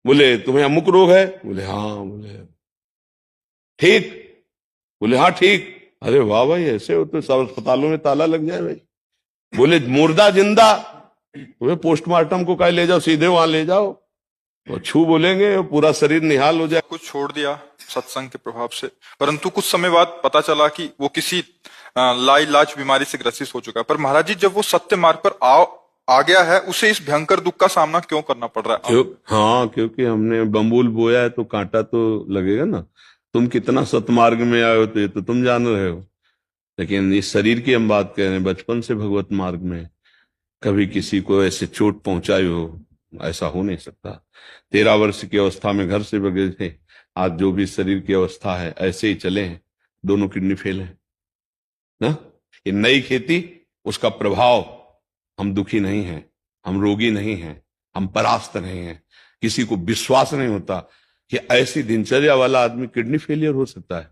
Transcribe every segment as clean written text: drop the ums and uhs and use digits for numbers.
बोले तुम्हें अमुक रोग है? बोले हाँ। बोले ठीक? बोले हाँ ठीक। अरे वाह भाई, ऐसे हो तो सब अस्पतालों में ताला लग जाए भाई। बोले मुर्दा जिंदा? बोले पोस्टमार्टम को कहीं ले जाओ, सीधे वहां ले जाओ, तो छू बोलेंगे पूरा शरीर निहाल हो जाए। कुछ छोड़ दिया सत्संग के प्रभाव से, परंतु कुछ समय बाद पता चला कि वो किसी लाइलाज बीमारी से ग्रसित हो चुका है। पर महाराज जी, जब वो सत्य मार्ग पर आ गया है, उसे इस भयंकर दुख का सामना क्यों करना पड़ रहा है? क्यों? हाँ, क्योंकि हमने बम्बूल बोया है तो कांटा तो लगेगा ना। तुम कितना सतमार्ग में आए हो तो ये तो तुम जान रहे हो, लेकिन इस शरीर की हम बात कर रहे हैं। बचपन से भगवत मार्ग में कभी किसी को ऐसे चोट पहुंचाई हो, ऐसा हो नहीं सकता। 13 वर्ष की अवस्था में घर से बगे थे, आज जो भी शरीर की अवस्था है ऐसे ही चले हैं। दोनों किडनी फेल है ना। ये नई खेती, उसका प्रभाव, हम दुखी नहीं हैं, हम रोगी नहीं हैं, हम परास्त नहीं हैं। किसी को विश्वास नहीं होता कि ऐसी दिनचर्या वाला आदमी किडनी फेलियर हो सकता है,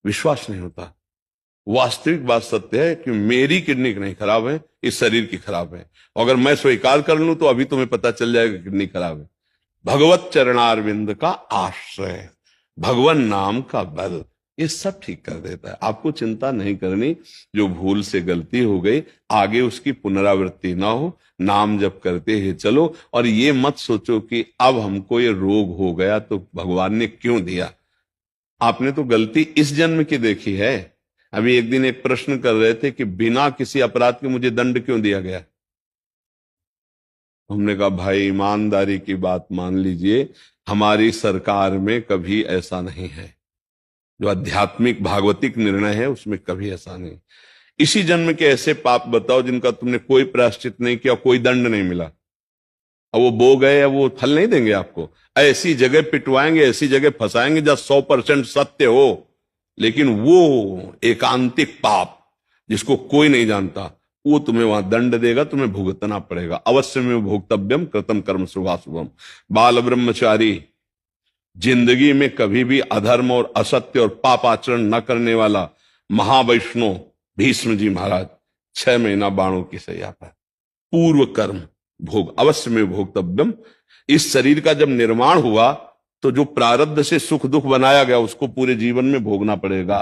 विश्वास नहीं होता। वास्तविक बात सत्य है कि मेरी किडनी नहीं खराब है, इस शरीर की खराब है। अगर मैं स्वीकार कर लूं तो अभी तुम्हें पता चल जाएगा किडनी खराब है। भगवत चरणारविंद का आश्रय, भगवान नाम का बल, ये सब ठीक कर देता है। आपको चिंता नहीं करनी। जो भूल से गलती हो गई, आगे उसकी पुनरावृत्ति ना हो। नाम जप करते ही चलो, और ये मत सोचो कि अब हमको ये रोग हो गया तो भगवान ने क्यों दिया। आपने तो गलती इस जन्म की देखी है। अभी एक दिन एक प्रश्न कर रहे थे कि बिना किसी अपराध के मुझे दंड क्यों दिया गया। हमने कहा भाई ईमानदारी की बात मान लीजिए, हमारी सरकार में कभी ऐसा नहीं है। जो आध्यात्मिक भागवतिक निर्णय है उसमें कभी ऐसा नहीं। इसी जन्म के ऐसे पाप बताओ जिनका तुमने कोई प्रायश्चित नहीं किया, कोई दंड नहीं मिला, अब वो बो गए, अब वो फल नहीं देंगे आपको। ऐसी जगह पिटवाएंगे, ऐसी जगह फंसाएंगे जहां 100% सत्य हो, लेकिन वो एकांतिक पाप जिसको कोई नहीं जानता, वो तुम्हें वहां दंड देगा, तुम्हें भुगतना पड़ेगा। अवश्य में भोक्तव्यम कृतम कर्म शुभाशुभम। बाल ब्रह्मचारी, जिंदगी में कभी भी अधर्म और असत्य और पाप आचरण न करने वाला महावैष्णव भीष्म जी महाराज 6 महीना बाणों की सैया पर, पूर्व कर्म भोग, अवश्य में भोक्तव्यम। इस शरीर का जब निर्माण हुआ तो जो प्रारब्ध से सुख दुख बनाया गया उसको पूरे जीवन में भोगना पड़ेगा।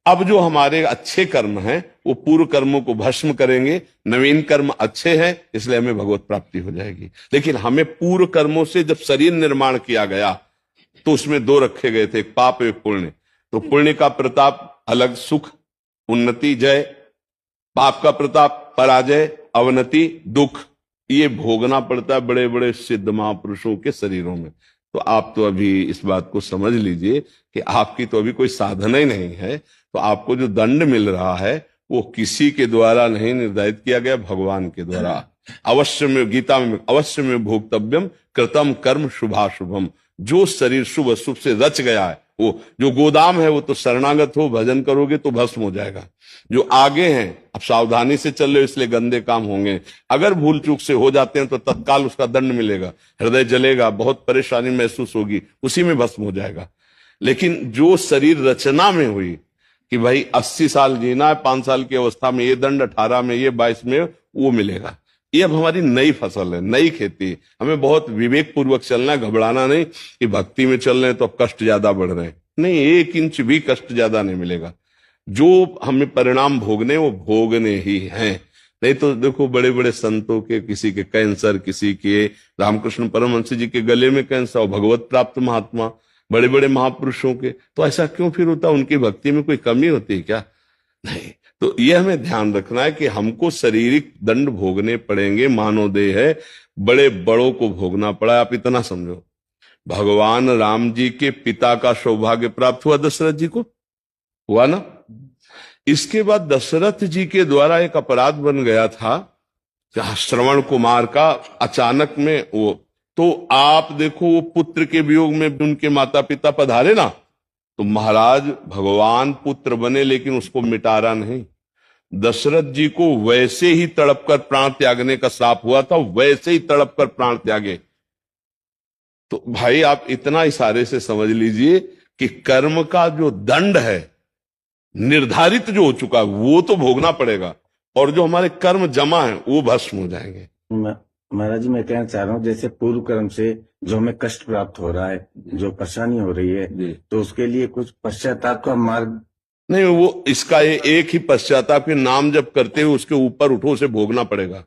अब जो हमारे अच्छे कर्म हैं वो पूर्व कर्मों को भस्म करेंगे, नवीन कर्म अच्छे हैं इसलिए हमें भगवत प्राप्ति हो जाएगी। लेकिन हमें पूर्व कर्मों से जब शरीर निर्माण किया गया तो उसमें 2 रखे गए थे, एक पाप एक पुण्य। तो पुण्य का प्रताप अलग, सुख उन्नति जय, पाप का प्रताप पराजय अवनति दुख। ये भोगना पड़ता है बड़े बड़े सिद्ध महापुरुषों के शरीरों में। तो आप तो अभी इस बात को समझ लीजिए कि आपकी तो अभी कोई साधना ही नहीं है। तो आपको जो दंड मिल रहा है वो किसी के द्वारा नहीं निर्धारित किया गया, भगवान के द्वारा। अवश्य में, गीता में अवश्य में भोक्तव्यम कृतम कर्म शुभाशुभम। जो शरीर शुभ अशुभ से रच गया है, वो जो गोदाम है वो तो शरणागत हो, भजन करोगे तो भस्म हो जाएगा। जो आगे हैं अब सावधानी से चल रहे हो इसलिए गंदे काम होंगे। अगर भूल चूक से हो जाते हैं तो तत्काल उसका दंड मिलेगा, हृदय जलेगा, बहुत परेशानी महसूस होगी, उसी में भस्म हो जाएगा। लेकिन जो शरीर रचना में हुई कि भाई 80 साल जीना है, 5 साल की अवस्था में ये दंड, 18 में ये, 22 में वो मिलेगा। ये अब हमारी नई फसल है, नई खेती। हमें बहुत विवेक पूर्वक चलना है, घबराना नहीं कि भक्ति में चल रहे हैं तो अब कष्ट ज्यादा बढ़ रहे हैं। नहीं, 1 इंच भी कष्ट ज्यादा नहीं मिलेगा। जो हमें परिणाम भोगने वो भोगने ही हैं। नहीं तो देखो बड़े बड़े संतों के, किसी के कैंसर, किसी के रामकृष्ण परमहंस जी के गले में कैंसर, और भगवत प्राप्त महात्मा बड़े बड़े महापुरुषों के। तो ऐसा क्यों फिर होता? उनकी भक्ति में कोई कमी होती है क्या? नहीं। तो ये हमें ध्यान रखना है कि हमको शारीरिक दंड भोगने पड़ेंगे, मानव देह है, बड़े बड़ों को भोगना पड़ा। आप इतना समझो, भगवान राम जी के पिता का सौभाग्य प्राप्त हुआ दशरथ जी को, हुआ ना। इसके बाद दशरथ जी के द्वारा एक अपराध बन गया था श्रवण कुमार का, अचानक में वो। तो आप देखो वो पुत्र के वियोग में उनके माता पिता पधारे ना, तो महाराज भगवान पुत्र बने लेकिन उसको मिटारा नहीं। दशरथ जी को वैसे ही तड़प कर प्राण त्यागने का श्राप हुआ था, वैसे ही तड़प कर प्राण त्यागे। तो भाई आप इतना इशारे से समझ लीजिए कि कर्म का जो दंड है निर्धारित जो हो चुका है वो तो भोगना पड़ेगा, और जो हमारे कर्म जमा है वो भस्म हो जाएंगे। महाराज जी, मैं कहना चाह रहा हूँ, जैसे पूर्व कर्म से जो हमें कष्ट प्राप्त हो रहा है, जो परेशानी हो रही है, तो उसके लिए कुछ पश्चाताप का मार्ग। नहीं, वो इसका ये एक ही पश्चाताप के नाम जब करते हुए उसके ऊपर उठो, उसे भोगना पड़ेगा।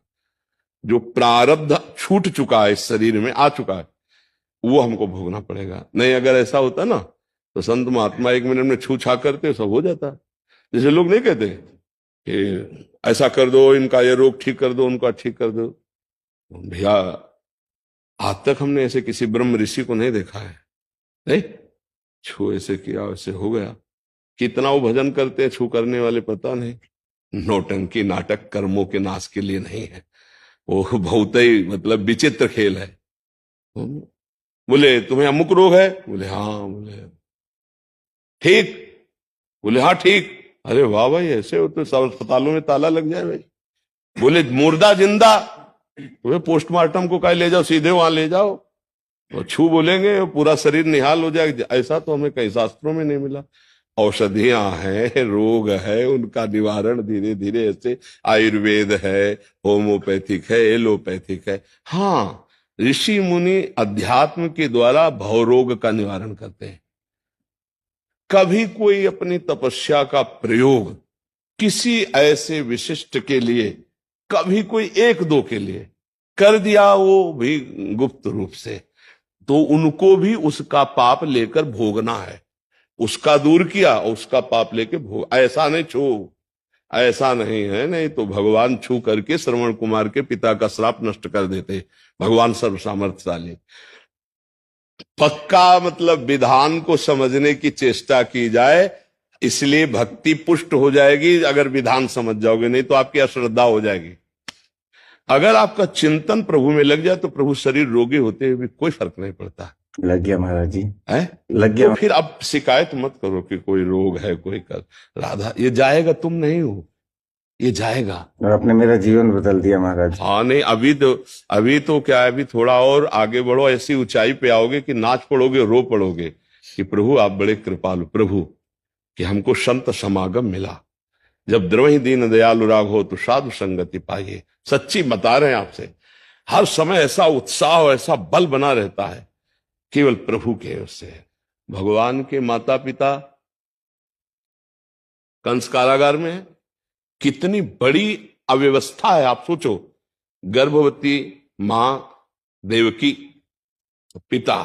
जो प्रारब्ध छूट चुका है, इस शरीर में आ चुका है, वो हमको भोगना पड़ेगा। नहीं, अगर ऐसा होता ना तो संत महात्मा 1 मिनट में छू छा करते, सब हो जाता। जैसे लोग नहीं कहते कि ऐसा कर दो, इनका ये रोग ठीक कर दो, उनका ठीक कर दो। भैया, आज तक हमने ऐसे किसी ब्रह्म ऋषि को नहीं देखा है। नहीं, छू ऐसे किया, वैसे हो गया। कितना वो भजन करते हैं छू करने वाले, पता नहीं। नौटंकी नाटक कर्मों के नाश के लिए नहीं है, वो बहुत ही मतलब विचित्र खेल है। बोले तुम्हें अमुक रोग है? बोले हाँ। बोले ठीक? बोले हाँ ठीक। अरे वाह भाई, ऐसे हो तो सब अस्पतालों में ताला लग जाए भाई। बोले मुर्दा जिंदा? तुम्हें पोस्टमार्टम को कहीं ले जाओ, सीधे वहां ले जाओ। और छू बोलेंगे पूरा शरीर निहाल हो जाएगा। ऐसा तो हमें कई शास्त्रों में नहीं मिला। औषधियां हैं, रोग है, उनका निवारण धीरे धीरे ऐसे आयुर्वेद है, होम्योपैथिक है, एलोपैथिक है। हाँ, ऋषि मुनि अध्यात्म के द्वारा भवरोग का निवारण करते हैं। कभी कोई अपनी तपस्या का प्रयोग किसी ऐसे विशिष्ट के लिए, कभी कोई एक दो के लिए कर दिया, वो भी गुप्त रूप से, तो उनको भी उसका पाप लेकर भोगना है। उसका दूर किया, उसका पाप लेके भोग। ऐसा नहीं छू, ऐसा नहीं है। नहीं तो भगवान छू करके श्रवण कुमार के पिता का श्राप नष्ट कर देते। भगवान सर्व सामर्थ्यशाली। पक्का मतलब विधान को समझने की चेष्टा की जाए, इसलिए भक्ति पुष्ट हो जाएगी अगर विधान समझ जाओगे, नहीं तो आपकी अश्रद्धा हो जाएगी। अगर आपका चिंतन प्रभु में लग जाए तो प्रभु शरीर रोगी होते हुए भी कोई फर्क नहीं पड़ता। लग गया महाराज जी, है? लग गया। तो फिर अब शिकायत मत करो कि कोई रोग है, कोई कर। राधा, ये जाएगा, तुम नहीं हो, ये जाएगा। और आपने मेरा जीवन बदल दिया महाराज। हाँ, नहीं, अभी तो क्या है, अभी थोड़ा और आगे बढ़ो, ऐसी ऊंचाई पे आओगे कि नाच पड़ोगे, रो पड़ोगे कि प्रभु आप बड़े कृपालु प्रभु, कि हमको संत समागम मिला। जब द्रवहि दीन दयालु राघो तो साधु संगति पाइए। सच्ची बता रहे हैं आपसे, हर समय ऐसा उत्साह, ऐसा बल बना रहता है केवल प्रभु के उससे। भगवान के माता पिता कंस कारागार में है, कितनी बड़ी अव्यवस्था है आप सोचो। गर्भवती मां देवकी, पिता,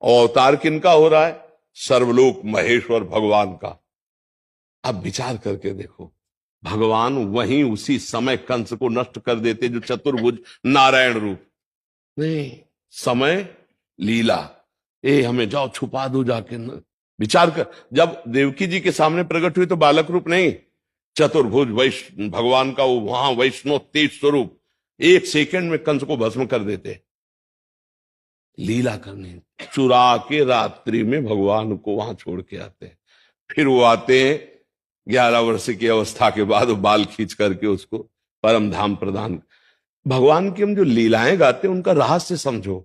और अवतार किनका हो रहा है? सर्वलोक महेश्वर भगवान का। अब विचार करके देखो, भगवान वहीं उसी समय कंस को नष्ट कर देते, जो चतुर्भुज नारायण रूप। नहीं, समय लीला, हमें जाओ छुपा दो जाके। विचार कर, जब देवकी जी के सामने प्रकट हुई तो बालक रूप नहीं, चतुर्भुज वैष्णव भगवान का वो वहां वैष्णव तेज स्वरूप, 1 सेकंड में कंस को भस्म कर देते। लीला करने चुरा के रात्रि में भगवान को वहां छोड़ के आते हैं। फिर वो आते हैं 11 वर्ष की अवस्था के बाद, वो बाल खींच करके उसको परम धाम प्रदान। भगवान की हम जो लीलाएं गाते हैं उनका रहस्य समझो।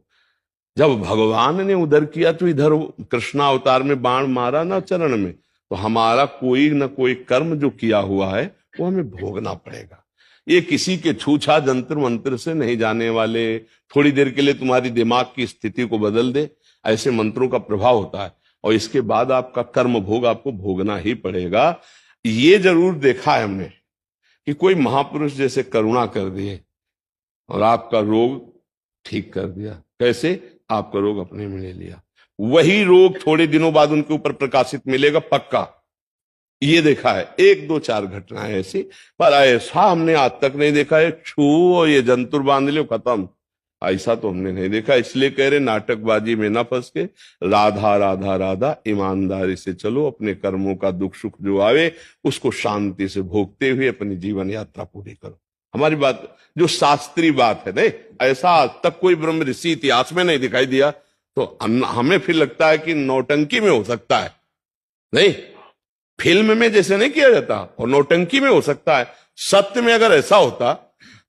जब भगवान ने उधर किया तो इधर कृष्णावतार में बाण मारा ना चरण में, तो हमारा कोई ना कोई कर्म जो किया हुआ है वो हमें भोगना पड़ेगा। ये किसी के छूछा जंतर मंत्र से नहीं जाने वाले। थोड़ी देर के लिए तुम्हारी दिमाग की स्थिति को बदल दे, ऐसे मंत्रों का प्रभाव होता है, और इसके बाद आपका कर्म भोग आपको भोगना ही पड़ेगा। ये जरूर देखा है हमने कि कोई महापुरुष जैसे करुणा कर दिए और आपका रोग ठीक कर दिया। कैसे? आपका रोग अपने में ले लिया, वही रोग थोड़े दिनों बाद उनके ऊपर प्रकाशित मिलेगा, पक्का। ये देखा है, 1 2 4 घटनाएं ऐसी, पर ऐसा हमने आज तक नहीं देखा है छू और ये जंतुर बांध लो खत्म, ऐसा तो हमने नहीं देखा। इसलिए कह रहे नाटकबाजी में ना फंस के राधा राधा राधा ईमानदारी से चलो, अपने कर्मों का दुख सुख जो आवे उसको शांति से भोगते हुए अपनी जीवन यात्रा पूरी करो। हमारी बात जो शास्त्रीय बात है, नहीं ऐसा आज तक कोई ब्रह्म ऋषि इतिहास में नहीं दिखाई दिया। तो हमें फिर लगता है कि नौटंकी में हो सकता है, नहीं फिल्म में जैसे नहीं किया जाता, और नौटंकी में हो सकता है। सत्य में अगर ऐसा होता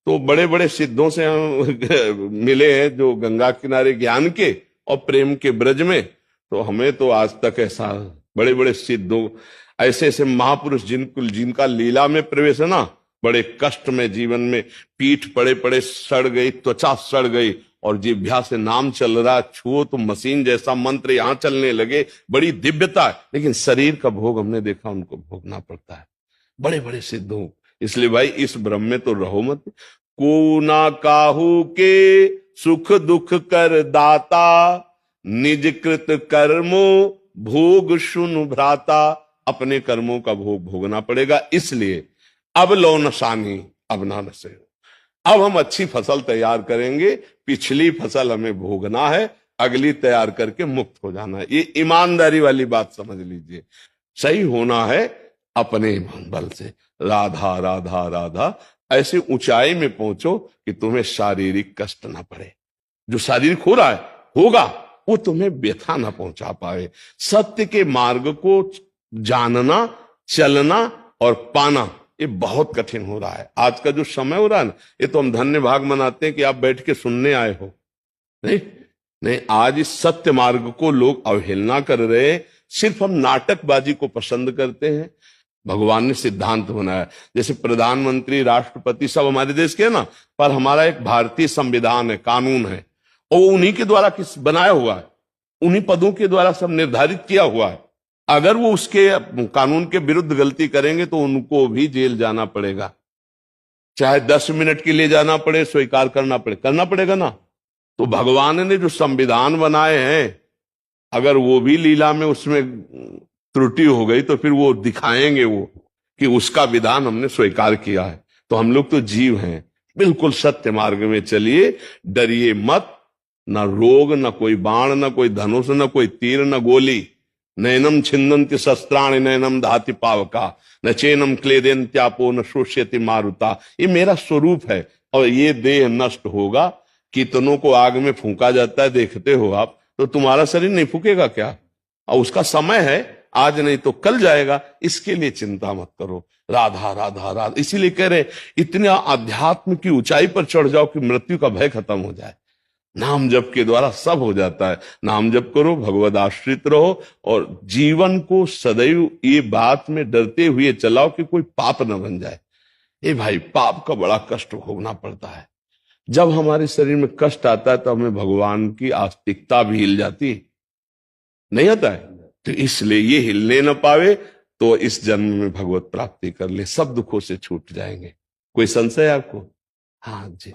तो बड़े बड़े सिद्धों से हम मिले हैं जो गंगा किनारे ज्ञान के और प्रेम के ब्रज में, तो हमें तो आज तक ऐसा बड़े बड़े सिद्धों, ऐसे ऐसे महापुरुष जिनका लीला में प्रवेश है ना, बड़े कष्ट में जीवन में पीठ पड़े पड़े सड़ गई, त्वचा सड़ गई, और जिह्वा से नाम चल रहा, छुओ तो मशीन जैसा मंत्र यहां चलने लगे, बड़ी दिव्यता है। लेकिन शरीर का भोग हमने देखा उनको भोगना पड़ता है, बड़े बड़े सिद्धों। इसलिए भाई इस भ्रम में तो रहो मत। को ना काहू के सुख दुख कर दाता, निज कृत कर्मो भोग सुन भ्राता। अपने कर्मों का भोग भोगना पड़ेगा। इसलिए अब लो नशानी अब ना नशे हो। अब हम अच्छी फसल तैयार करेंगे, पिछली फसल हमें भोगना है, अगली तैयार करके मुक्त हो जाना है। ये ईमानदारी वाली बात समझ लीजिए। सही होना है अपने बल से। राधा राधा राधा ऐसे ऊंचाई में पहुंचो कि तुम्हें शारीरिक कष्ट ना पड़े। जो शारीरिक हो रहा है होगा, वो तुम्हें व्यथा ना पहुंचा पाए। सत्य के मार्ग को जानना, चलना और पाना ये बहुत कठिन हो रहा है। आज का जो समय हो रहा है ना, ये तो हम धन्य भाग मनाते हैं कि आप बैठ के सुनने आए हो। नहीं नहीं, आज इस सत्य मार्ग को लोग अवहेलना कर रहे हैं। सिर्फ हम नाटकबाजी को पसंद करते हैं। भगवान ने सिद्धांत बनाया, जैसे प्रधानमंत्री, राष्ट्रपति सब हमारे देश के है ना, पर हमारा एक भारतीय संविधान है, कानून है, और वो उन्हीं के द्वारा किस बनाया हुआ है, उन्हीं पदों के द्वारा सब निर्धारित किया हुआ है। अगर वो उसके कानून के विरुद्ध गलती करेंगे तो उनको भी जेल जाना पड़ेगा, चाहे 10 मिनट के लिए जाना पड़े, स्वीकार करना पड़ेगा ना। तो भगवान ने जो संविधान बनाए हैं, अगर वो भी लीला में उसमें त्रुटि हो गई तो फिर वो दिखाएंगे वो कि उसका विधान हमने स्वीकार किया है। तो हम लोग तो जीव हैं, बिल्कुल सत्य मार्ग में चलिए, डरिए मत। न रोग, न कोई बाण, न कोई धनुष, न कोई तीर, न गोली। नैनम छिन्दन्ति शस्त्राणि नैनम धाति पावका, न चैनम क्लेदन्त्यापो न शोष्यति मारुता। ये मेरा स्वरूप है और ये देह नष्ट होगा। कितनों को आग में फूंका जाता है, देखते हो आप, तो तुम्हारा शरीर नहीं फूकेगा क्या? और उसका समय है, आज नहीं तो कल जाएगा। इसके लिए चिंता मत करो। राधा राधा राधा, इसीलिए कह रहे इतने अध्यात्म की ऊंचाई पर चढ़ जाओ कि मृत्यु का भय खत्म हो जाए। नाम जप के द्वारा सब हो जाता है। नाम जप करो, भगवद आश्रित रहो, और जीवन को सदैव ये बात में डरते हुए चलाओ कि कोई पाप न बन जाए। ए भाई, पाप का बड़ा कष्ट भोगना पड़ता है। जब हमारे शरीर में कष्ट आता है तो हमें भगवान की आस्तिकता भी हिल जाती है, नहीं आता है? तो इसलिए ये हिलने न पावे तो इस जन्म में भगवत प्राप्ति कर ले, सब दुखों से छूट जाएंगे। कोई संशय आपको? हाँ जी।